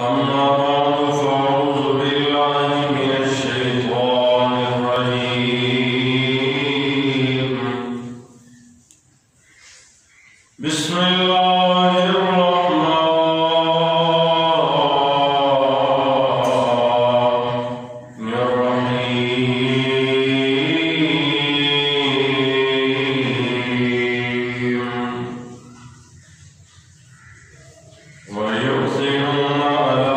أما بعد فأعوذ بالله من الشيطان الرجيم بسم الله الرحمن الرحيم ويؤثرون على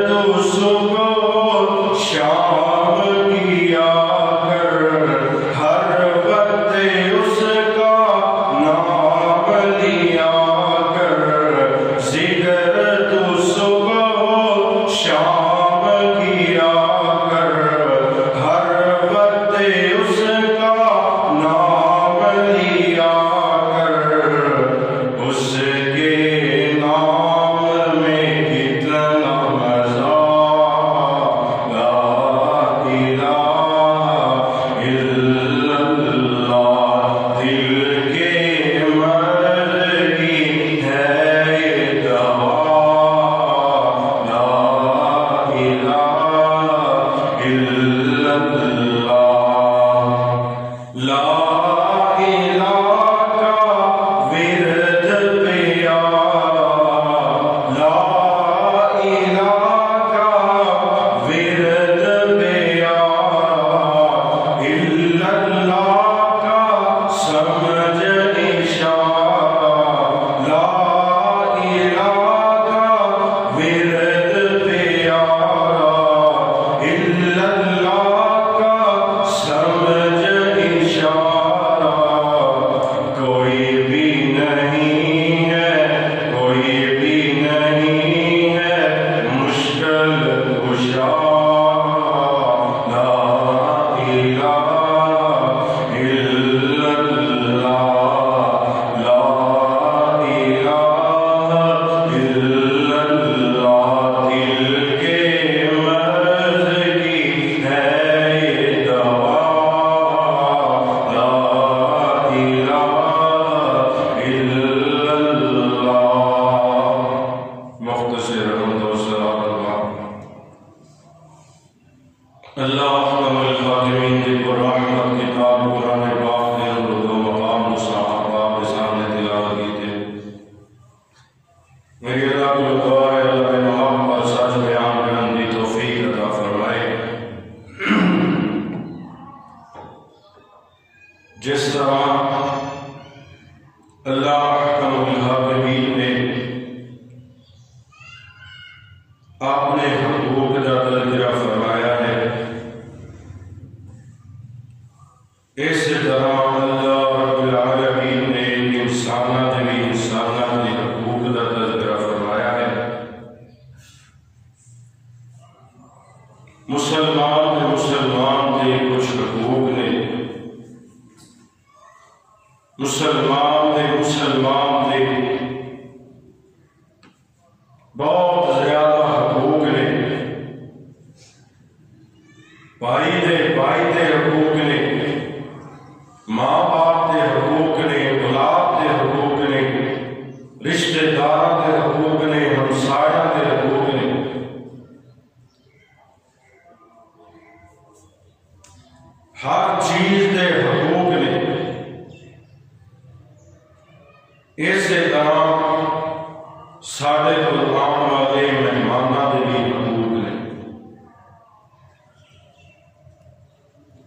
تو صبح شام کیا کر، ہر وقت اس کا نام لیا کر، ذکر تو صبح شام کیا کر، ہر وقت اس کا نام لیا کر، اس کے نام میں کتنا مزہ، لا الہ الا اللہ، دل کے مرض کی ہے یہ دوا، لا الہ الا اللہ، لا الہ کا ورد پیا، لا الہ کا ورد پیا، الا اللہ کا سمجھ اشارہ، لا الہ کا ورد پیا، الا اللہ کا سمجھ اشارہ، کوئی بھی نہیں ہے، کوئی بھی نہیں ہے مشکل کشا، لا الہ الا اللہ، لا الہ الا اللہ، دل کے مرض کی ہے یہ دوا، لا الہ الا اللہ۔ مختصر حمد و ثنا اللہ اکرم الخاتمین دی برحمت کتاب قرآن پاک نے دو مقام مصحف آپ سامنے تلاوت کی تھے۔ میری اللہ کو دعا ہے اللہ محمد پر سچ بیان کرنے دی توفیق عطا فرمائے۔ جس طرح اللہ اکرم الخاتمین نے اپنے حقوق کا تذکرہ فرمایا ہے، اس طرح اللہ رب العالمین نے انسانات کے حقوق کا تذکرہ فرمایا ہے۔ مسلمان کے کچھ حقوق نے، مسلمان کے بہت زیادہ حقوق نے، بھائی دے حقوق نے، ماں باپ دے حقوق نے، اولاد دے حقوق نے، رشتہ دار دے حقوق نے، ہمسایہ دے حقوق نے، ہر چیز دے حقوق نے۔ اسی طرح ساڈے کول آن والے مہماناں دے بھی حقوق نے۔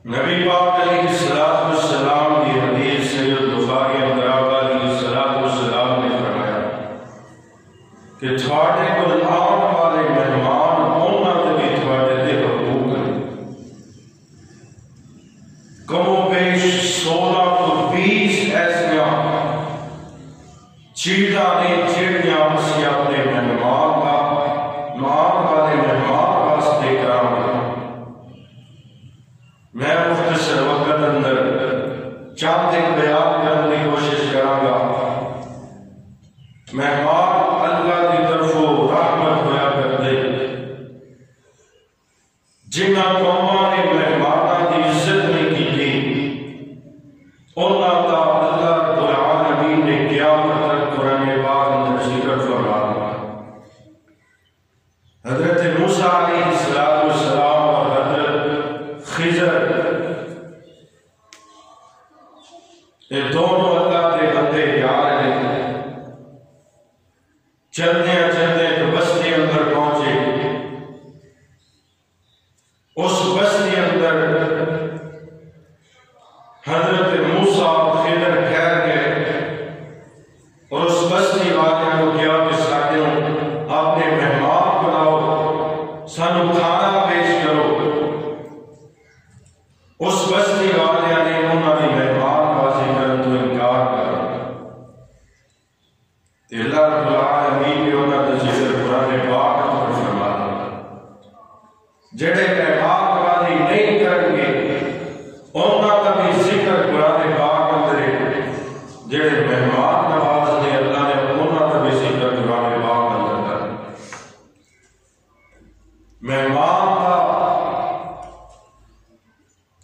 نبی پاک علیہ السلام کی حدیث سید بخاری علیہ السلام نے فرمایا کہ تھوڑے کول آن والے مہمان انہاں دے بھی تھوڑے دے حقوق نے۔ کم و بیش 16 تو 20 ایسیاں چیزاں نے جڑیاں اسی اپنے مہمان والے مہمان واسطے کراں۔ میں مختصر وقت اندر چند ایک بیان کرنے کی کوشش کراں گا۔ مہمان اللہ کی طرفوں رحمت ہویا کرتے، جنہاں قوماں نے مہماناں کی عزت نہیں کی، انہاں دا اللہ رب العالمین نے قیامت تک قرآن پاک اندر ذکر فرمایا۔ حضرت موسیٰ علیہ السلام اور حضرت خضر، یہ دونوں اللہ کے بندے جا رہے ہیں، چلتے تو بستی اندر پہنچے۔ اس بستی اندر حضرت موسیٰ اور خضر ٹھہر گئے، اور اس بستی والے کو کیا کہ ساتھیوں اپنے مہمان بناؤ، جڑے مہمان نوازی نہیں کریں گے انہاں دا بھی ذکر قرآن پاک اندر ہے۔ جڑے مہمان نواز نے اللہ نے انہاں دا بھی ذکر قرآن پاک اندر کر۔ مہمان کا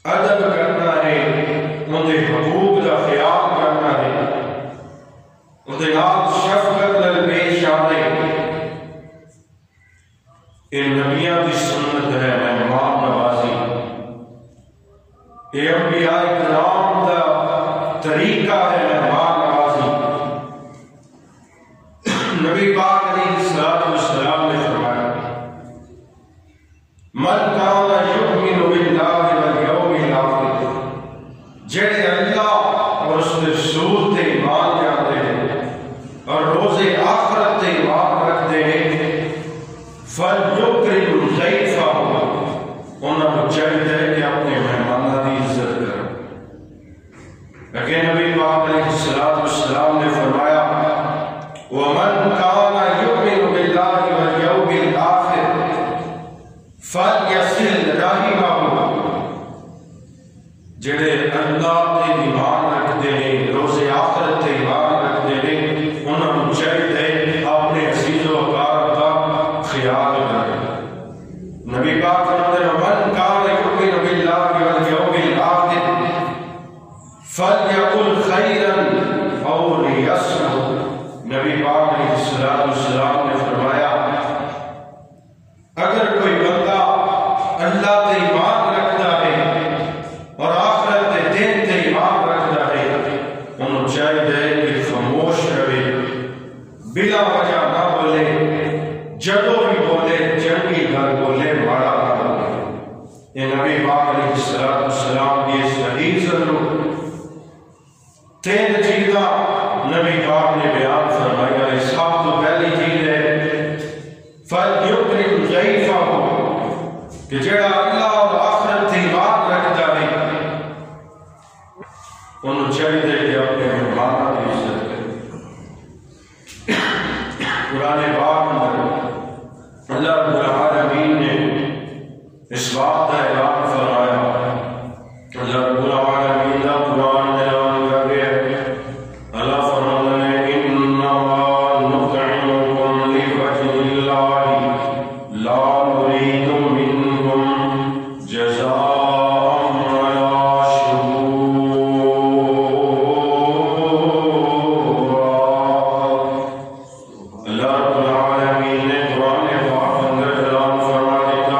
ادب کرنا ہے، ان کے حقوق کا خیال کرنا ہے، ان کے نال شفقت نال پیش آنے۔ یہ نبیاں کی سنت ہے مہمان نوازی، یہ انبیاء کرام کا طریقہ ہے مہمان نوازی۔ نبی پاک علیہ الصلوۃ والسلام نے فرمایا من کان یؤمن باللہ والیوم الآخر، جڑے اللہ اور اس کے رسول تے ایمان جاتے ہیں اور روز آخرت تے ایمان رکھتے ہیں، فَلْيُكْرِمْ ضَيْفَهُ، انہوں کو چاہیے کہ اپنے مہمانوں کی عزت کریں۔ لیکن نبی پاک علیہ الصلوۃ والسلام نے فرمایا وَمَنْ كَانَ يُؤْمِنُ بِاللَّهِ وَالْيَوْمِ الْآخِرِ فَلْيَصِلْ رَحِمَهُ، جڑے اللہ تے ایمان رکھتے ہیں، روز آخرت تے ایمان رکھتے ہیں، انہوں کو چاہیے اپنے عزیز و اقارب کا خیال کریں۔ نبی پاک فرماتے ہیں من کان یؤمن باللہ والیوم الآخر فلیقل خیرا او لیصمت۔ نبی پاک علیہ الصلوۃ والسلام نے فرمایا اگر کوئی بندہ اللہ تے ایمان رکھتا ہے اور آخرت کے دن تے ایمان رکھتا ہے، انہوں چاہیے کہ خاموش رہے، بلا وجہ نہ بولے، جدو بھی بولے چنگی گل بولے، ماڑا نہ بولے۔ یہ نبی پاک علیہ الصلوۃ والسلام کی اس حدیث اندر تین چیزاں نبی پاک نے بیان فرمائی ہے۔ سب تو پہلی چیز ہے فَلْيُكْرِمْ ضَيْفَهُ، کہ جڑا اللہ اور آخرت سے ایمان رکھتا ہے انہوں چاہیے کہ اپنے مہمانوں کی عزت کرے۔ قرآن پاک میں اللہ رب العالمین نے اس بات کا اعلان فرمایا، اللہ رب العالمین کا قرآن اعلان کر گیا، اللہ فرماتا ہے انما نطعمکم لوجہ اللہ لا نرید منکم جزاء ولا شکورا۔ اللہ رب العالمین نے قرآن پاک اندر اعلان فرما دیتا،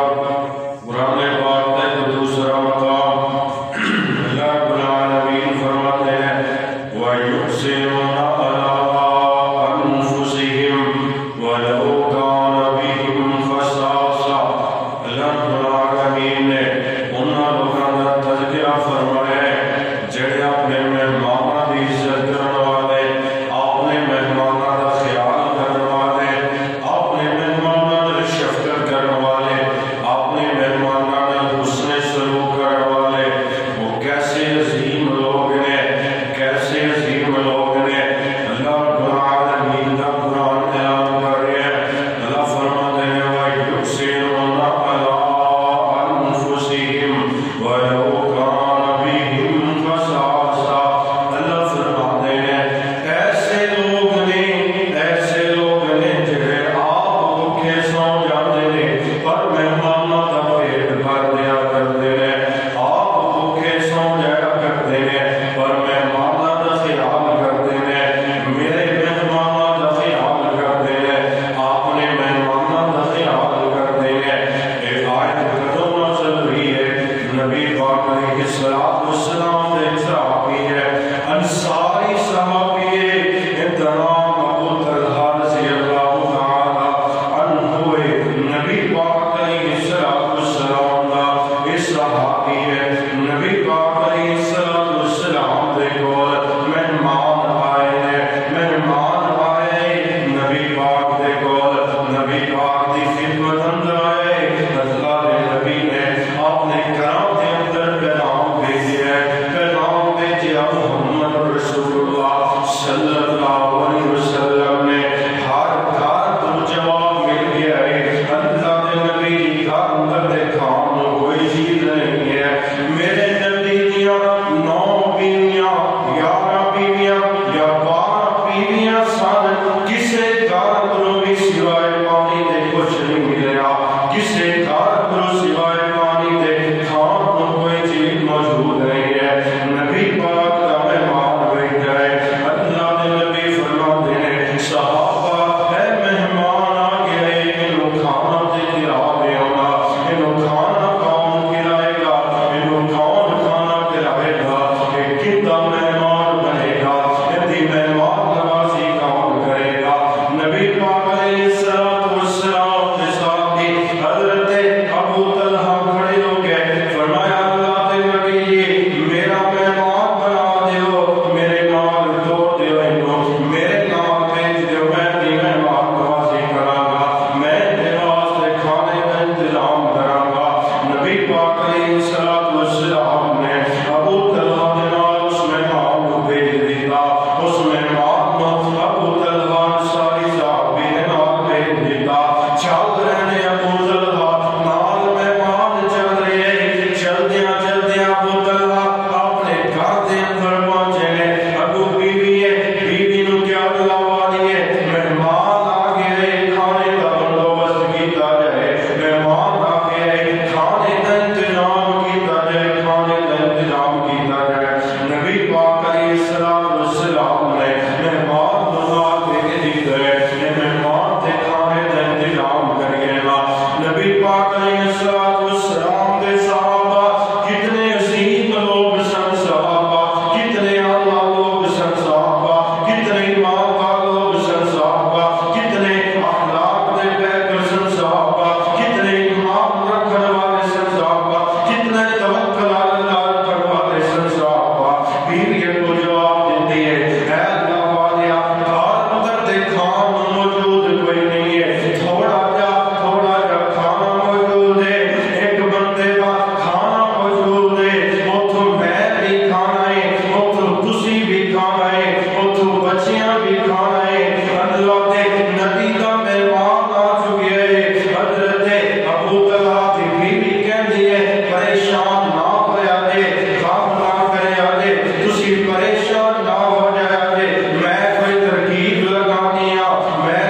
قرآن پاک کا ایک دوسرا مقام اللہ رب العالمین فرماتے ہیں وَيُحْسِنُونَ عَلَىٰ أَنفُسِهِمْ وَلَوْ كَانَ بِهِمْ خَصَاصَةٌ۔ اللہ رب العالمین نے انہاں لوگاں دا تذکرہ فرمایا ہے جڑے اپنے مہمانوں کی عزت کرنے والے، اپنے مہمانوں کا خیال کرنے والے، اپنے مہمانوں پر شفقت کرنے والے، اپنے مہمانوں پر حسن سلوک کرنے والے، وہ کیسے عظیم لوگ ہیں، کیسے عظیم لوگ ہیں۔ اللہ رب العالمین کا قرآن اعلان کر رہے ہیں، اللہ فرماتے ہیں وَيُحْسِنُونَ عَلَىٰ أَنفُسِهِمْ وَلَوْ كَانَ بِهِمْ خَصَاصَةٌ۔ اللہ فرماتے ہیں ایسے لوگ نے جڑے آپ بھوکے سو جاتے ہیں پر مہمانوں کا پیٹ بھر دیا کرتے ہیں، آپ بھوکے سو جایا کرتے ہیں پر مہمانوں کا خیال کرتے ہیں، میرے مہمانوں کا خیال کرتے ہیں، اپنے مہمانوں کا خیال کرتے ہیں۔ ایک آیت کدوں نازل ہوئی ہے؟ نبی پاک علیہ الصلوۃ والسلام نے صحابی ہے، انصاری صحابی ہے، انتظام ابو طلحہ رضی اللہ تعالی عنہ ہے، نبی پاک علیہ الصلوۃ والسلام کا اس صحابی ہے۔ نبی پاک علیہ الصلوۃ والسلام دے کول مہمان آئے، نبی پاک دے کول نبی پاک دی خدمت اندر آئے، اللہ دے نبی نے اپنے گھراں دے اندر پیغام بھیجا ہے، پیغام بھیجا محمد رسول اللہ صلی اللہ علیہ وسلم نے، ہر گھر تو جواب مل گیا ہے۔ اللہ دے نبی گھر اندر دے کھانے کسی گھر پر سوائے پانی دے کھان کو کوئی چیز موجود نہیں ہے، نبی پاک کا مہمان بیٹھا ہے، اللہ نے نبی فرماتے ہیں صحابہ اے مہمان آ گئے، انہوں کھانا دے کھلا دے ہونا، انہوں کھانا کون کھلائے گا، انہوں کون کھانا کھلائے گا، کہ کتا مہمان بنے گا، کتی مہمان نوازی کون کرے گا۔ نبی پاک علیہ السلام کے ساتھ حضرت ابو طلحہ کھڑے ہو گئے، فرمایا اللہ کے نبی جی میرا مہمان بنا دیو، میرے نال جوڑ دیو، انہوں میرے نال بھیج دیو، میں بھی مہمان نوازی کراں گا، میں تیرے واسطے کھانے کا انتظام کراں گا۔ نبی پاک علیہ السلام نے ابو طلحہ کے نال اس مہمان کو بھیج دیا، اس مہمان کو ابو طلحہ انصاری صحابی نے نال بھیج دیا، چل رہے ہیں ابو طلحہ نال مہمان چل رہے ہیں، چلدیاں چلدیاں ابو طلحہ اپنے گھر دے اندر پہنچے ہیں، ابو بیوی نو کیا بلاوا دیے، مہمان آ گئے، کھانے کا بندوبست کیتا جائے، مہمان آ گئے، کھانے کا انتظام کیتا جائے، کھانے کا انتظام کیتا جائے۔ نبی پاک علیہ السلام نے مہمان بنا کے دیتے ہیں، مہمان کے کھانے کا انتظام کریے گا۔ نبی پاک علیہ السلام کے صحابہ کتنے عظیم لوگ سن، صحابہ کتنے اعلیٰ لوگ سن، صحابہ کتنے ایماندار لوگ سن، صحابہ کتنے اخلاق دے بہتر سن، صحابہ کتنے ایمان رکھنے والے سن، صحابہ کتنے توکل علی اللہ رکھنے والے سن، صحابہ۔ بیوی کو جواب دیتی ہے اے اللہ والیا گھر اندر دے کھان موجود کوئی نہیں ہے، تھوڑا جا کھانا موجود ہے، ایک بندے کا کھانا موجود ہے، اتھوں میں بھی کھانا ہے، اتھوں تسی بھی کھانا ہے، اتھوں بچیاں بھی کھانا ہے۔ اللہ دے نبی دا مہمان آ چکے ہیں۔ حضرت ابو طلحہ کی بیوی کہندی ہے پریشان نہ ہویا جے، غم نہ کریا جے، تسی پریشان نہ ہو جایا جے، میں کوئی ترکیب لگانی میں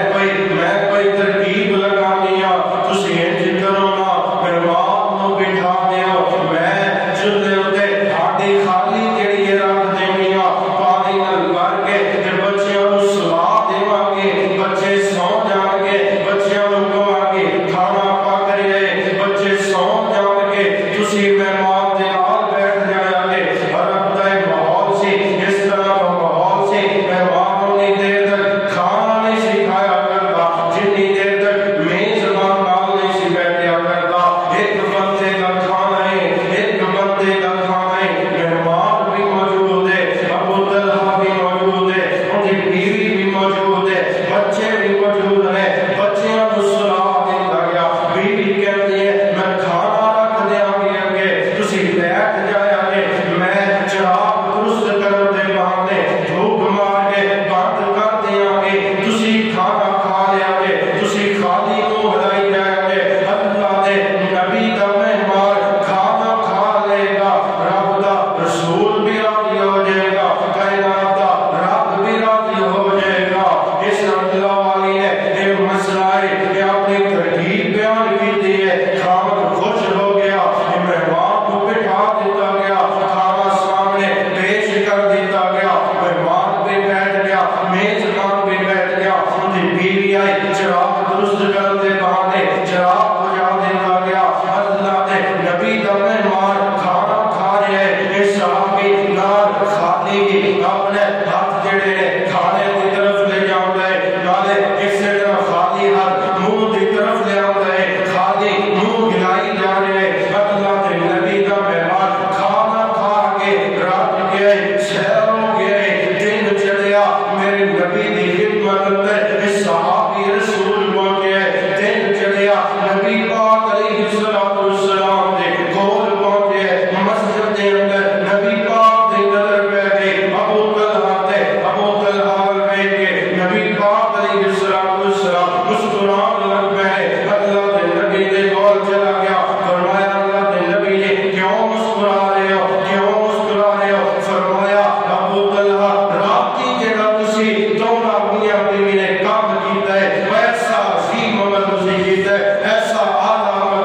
کوئی ترکیب لگانی تسی انج کرو نا، مہمان نو بٹھا دیو، میں چولہے اُتے ہاڈی خالی جڑی ہے رکھ دینی پانی نال بھر کے تے بچیاں نو سلا دیواں گے، بچے سو جان گے، بچیاں نو کہاں گے کھانا پک رہا ہے، بچے سو جان گے، تسی مہمان دے نال بیٹھ جایا جے۔ عرب دا ماحول سی، اس طرح کا ماحول سی، مہمان اتنی دیر تک کھانا نہیں سکھایا کرتا جتنی دیر تک میزبان نال نہیں سی بیٹھیا کرتا۔ ایک بندے کا کھانا ہے، ایک بندے کا کھانا ہے، مہمان بھی موجود ہے، ابو طلحہ بھی موجود ہے، ان کی بیوی بھی موجود ہے، بچے بھی موجود ہیں، بچیاں کو سلا دیتا گیا۔ بیوی کہتی ہے میں کھانا رکھ دیاں گی اگے، تسی بیٹھ جایا جے، میں چراغ درست کرن دے بہانے دھوپ مار کے بند کر دیاں گی، تسی کھانا کھا لیا جے، تسی خالی کو ہلائی جایا جے۔ اللہ دے نبی دا مہمان کھانا کھا لے گا، رب دا رسول بھی راضی ہو جائے گا، کائنات دا رب بھی راضی ہو جائے گا۔ اس اللہ والی نے ایک مسئلہ ہے کہ اپنی ترکیب بیان کی ہے، کھانا خوش ہو گیا، مہمان کو بٹھا دیتا گیا، کھانا سامنے پیش کر دیتا گیا، مہمان بھی بیٹھ گیا، میزبان بھی بیٹھ گیا، ان کی بیوی آئی چراغ درست کر دے بہانے چراغ بجھا دیتا گیا۔ اللہ نے نبی دا مہمان کھانا کھا رہے ہیں، اس صحابی نال خالی اپنے ہاتھ جڑے کھانے کی طرف لے جاؤں ہے، نالے اس سے طرف خالی ہاتھ منہ کی طرف لے آؤں ہے، خالی منہ ہلائی جا رہے ہیں۔ اللہ نے نبی دا مہمان کھانا کھا کے رات گئے، سیر ہو گئے، دن چڑھیا، میرے نبی دی خدمت اندر اس صحابی رسول پہنچے، دن چڑھیا، نبی پاک علیہ السلام دے کول پہنچے، مسجد دے اندر نبی پاک دی نظر پہ گئی، ابو طلحہ بیٹھ کے نبی پاک علیہ السلام مسکران لگ پئے۔ اللہ دے نبی دے کول چلا گیا، فرمایا اللہ دے نبی نے کیوں مسکرا رہے ہو، کیوں مسکرا رہے ہو؟ فرمایا ابو طلحہ رات کی جڑا تسی دونوں میاں بیوی نے کام کیتا ہے، ایسا عظیم عمل تسی کیتا ہے، ایسا اعلیٰ عمل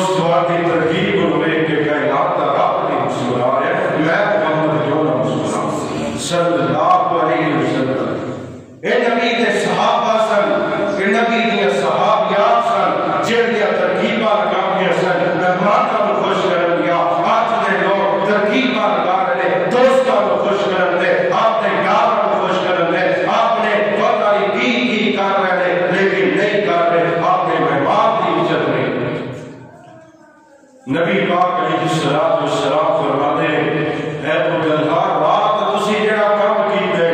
اس دعا کی ترکیب ہوئے کہ کائنات کا رب نہیں مسکرا ہے، میں محمد کیوں نہ مسکرا صلی اللہ علیہ وسلم۔ اے نبی دے صحابہ سن، اے نبی دے صحابیات سن، جڑیاں ترکیباں لگاؤں سن، مہماناں کو خوش کرن گیا، آج دے لوگ ترکیباں لگا رہے، دوستاں کو خوش کرن دے، آپ نے یاراں کو خوش کرن دے، آپ نے پتہ نہیں کی کر رہے لیکن نہیں کر رہے، آپ نے مہمان کی عزت نہیں۔ نبی پاک علیہ السلام فرماتے ہیں اے ابو جہل رات تسی جڑا کام کیتے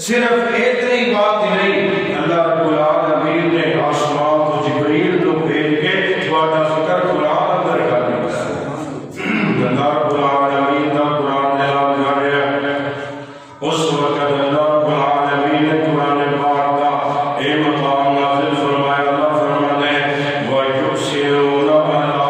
صرف اتنی بات ہی نہیں، اللہ رب العالمین نے آسمان کو جبریل کو بھیج کے تہاڈا ذکر قرآن اندر کر دتا۔ اللہ رب العالمین دا قرآن اعلان کر رہا ہے، اس وقت اللہ رب العالمین نے قرآن پاک دا اے مقام نازل فرمایا۔ اللہ فرماتے ہیں وَيُبْصِرُونَ عَلَىٰ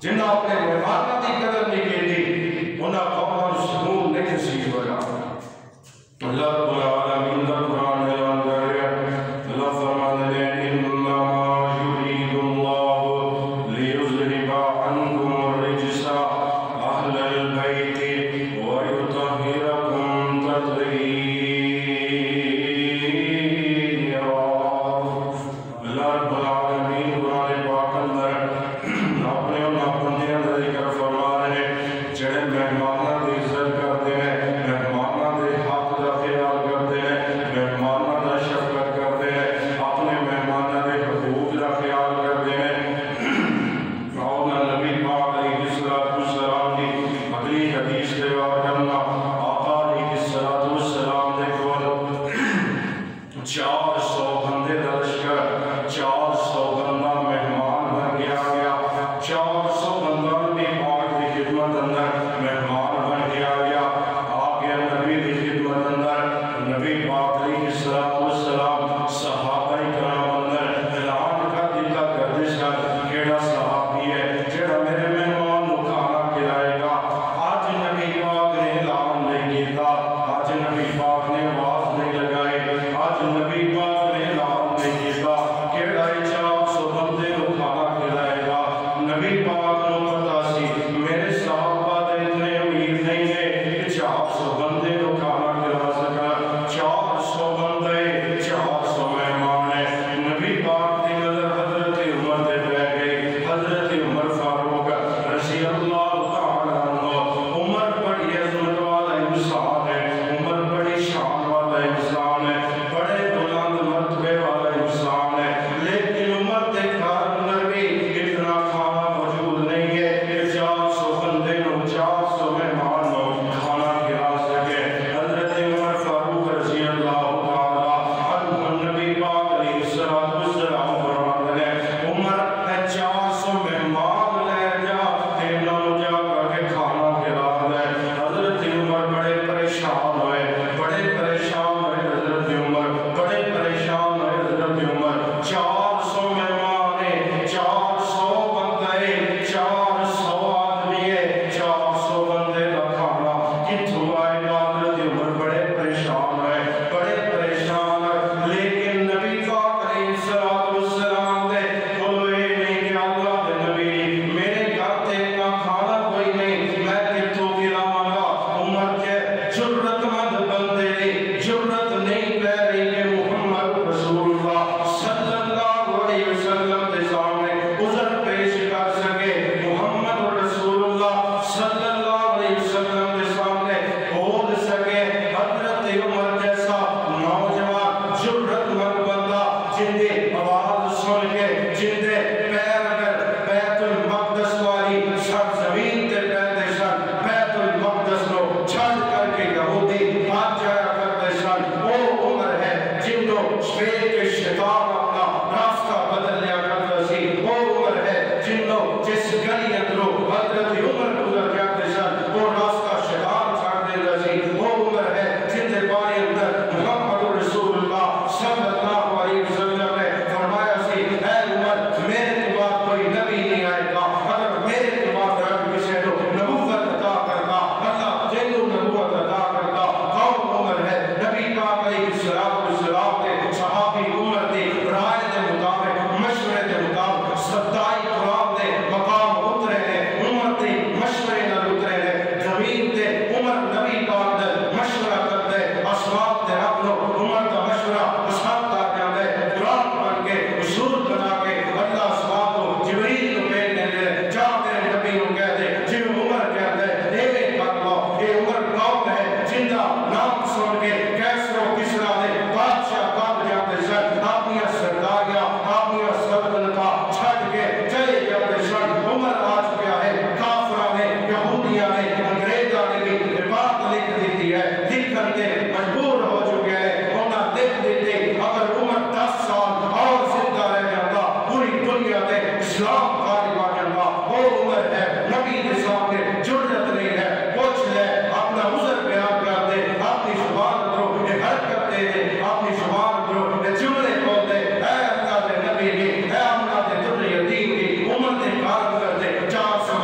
جنہاں اپنے مہمانوں کی قدر نہیں کی انہاں قوماں سکون نہیں نصیب ہویا۔ اللہ رب العالمین کا قرآن اعلان کر رہا ہے، اللہ فرماتے ہیں انما یرید اللہ لیذہب عنکم الرجس اہل البیت ویطہرکم تطہیرا۔ اللہ رب العالمین قرآن پاک اندر اپنے اور بندیاں کا ذکر فرما رہے ہیں جڑے مہمانوں کی عزت کرتے ہیں، مہمانوں کے حق کا خیال کرتے ہیں، مہمانوں کا شفقت کرتے ہیں، اپنے مہمانوں کے حقوق کا خیال کرتے ہیں۔ اور نبی پاک علیہ السلام کی اگلی حدیث کے بارے کرنا آقا علیہ السلام نے کول 400 بندے کا لشکر، 400 بندہ مہمان بن گیا، 400 بندہ نبی پاک کی خدمت اندر مہمان بن گیا۔ آگے نبی کی خدمت اندر نبی پاک علیہ السلام صحابہ کرام اندر اعلان کر دیتا کرتے سن کیڑا صحابی ہے جڑا میرے مہمان کو کھانا کھلائے گا۔ آج نبی پاک نے اعلان نہیں کیتا، آج نبی پاک نے آواز نہیں لگائی، آج نبی پاک نے اعلان نہیں کیتا کیڑا 400 بندے کو کھانا کھلائے گا۔ نبی پاک کو پتا سی میرے صحابہ دے اتنے امید نہیں ہے کہ 400 بندے کو کھانا کھلا سکا۔ 400 بندے، 400 مہمان ہیں۔ نبی پاک کی نظر حضرت عمر دے پہ گئی، حضرت عمر فاروق رضی اللہ تعالیٰ عنہ۔ عمر بڑی عظمت والا انسان ہے، عمر بڑی شان والا انسان ہے، بڑے بلند مرتبے والا انسان ہے، لیکن عمر دے گھر اندر بھی اتنا کھانا موجود نہیں ہے کہ 400 بندے نو، 400 مہمان نو کھانا کھلا سکے۔ حضرت عمر فاروق رضی اللہ تعالیٰ عنہ نبی پاک علیہ السلام فرماتے ہیں عمر 400 مہمان لے جا تینوں نو جا کر کے کھانا کھلا دے۔ حضرت عمر بڑے پریشان ہوئے، بڑے پریشان ہوئے حضرت عمر، بڑے پریشان ہوئے حضرت عمر۔ 400 مہمان ہیں، 400 بندے، 400 آدمی ہے، 400 بندے کا کھانا کتھوں آئے گا؟ حضرت عمر بڑے پریشان ہوئے، بڑے پریشان ہوئے، لیکن نبی پاک علیہ السلام دے کھلوئے نہیں کہ اللہ دے نبی میرے گھر تے اتنا کھانا کوئی نہیں، میں کتھوں کھلاواں گا؟ عمر کے جرت مند بندے نے جرت نہیں پہ رہی کہ محمد رسول اللہ صلی اللہ علیہ وسلم کے سامنے عذر پیش کر سکے، محمد رسول اللہ صلی اللہ علیہ وسلم کے سامنے بول سکے۔ حضرت عمر جیسا نوجوان جرت مند بندہ جن کی آواز سن کے جن کے پیر اگر بیت المقدس والی سرزمین تے پہنتے سن، بیت المقدس نو چھڑ کر کے یہودی بھاگ جایا کرتے سن، وہ عمر ہے جن کو شیر کے شیطان اپنا راستہ بدل لیا کرتا سی، وہ عمر ہے جن کو جس گلی اندروں حضرت عمر گزر جاتے سن وہ راستہ شیطان چھاڑ دیتا سی، وہ عمر ہے جن کے بارے اندر محمد رسول اللہ صلی اللہ علیہ وسلم نے فرمایا سی اے عمر میرے کے بعد کوئی نبی نہیں آئے گا، اگر میرے کے بعد رب کسی کو نبوت عطا کرتا اللہ جن کو نبوت عطا کرتا کون عمر ہے؟ نبی پاک علیہ السلام کے صحابی عمر دی رائے دے مطابق مشورے دے مطابق ستائی قرآن دے مقام اترے ہیں، عمر دی مشورے نہ اترے ہیں، زمین دے عمر نبی پاک دے مشورہ کرتے اسباب دے رب نو عمر دا مشورہ اسباب دا جاندے قرآن بن کے اصول بنا کے اللہ اسباب کو جبریل کو بھیجنے دے جا تیرے نبی کو کہہ دے جن عمر کہتے اے کر لو یہ عمر کون ہے جن دا نام سن کے کیسرو کسرا دے بادشاہ کام جاتے سن اپنی سرداریاں اپنی سلطنتاں چھڑ کے چلے جاتے سن۔ عمر آ چکا ہے، کافرہ نے یہودیاں نے انگریزاں نے بھی بات لکھ دیتی ہے، لکھن دے مجبور ہو چکے ہیں، انہاں لکھ دیتے اگر عمر 10 سال اور زندہ رہ جاتا پوری دنیا دے اسلام غالب آ جاتا۔ وہ عمر ہے نبی کے سامنے جرت نہیں ہے، پوچھ لے اپنا عذر بیان کر دے، اپنی زبان اندروں یہ حرکت دے دے، اپنی زبان اندروں یہ جملے بول دے اے اللہ دے نبی کی، اے اللہ دے ذریعہ دین کی عمر دے کار کر دے 400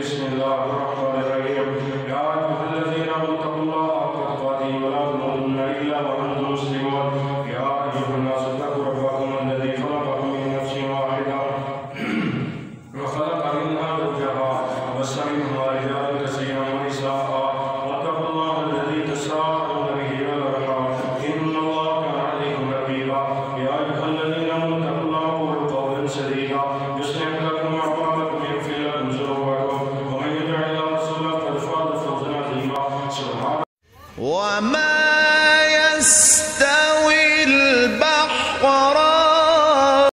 بسم الله الرحمن الرحيم يا أيها الذين آمنوا اتقوا الله حق تقاته على نبينا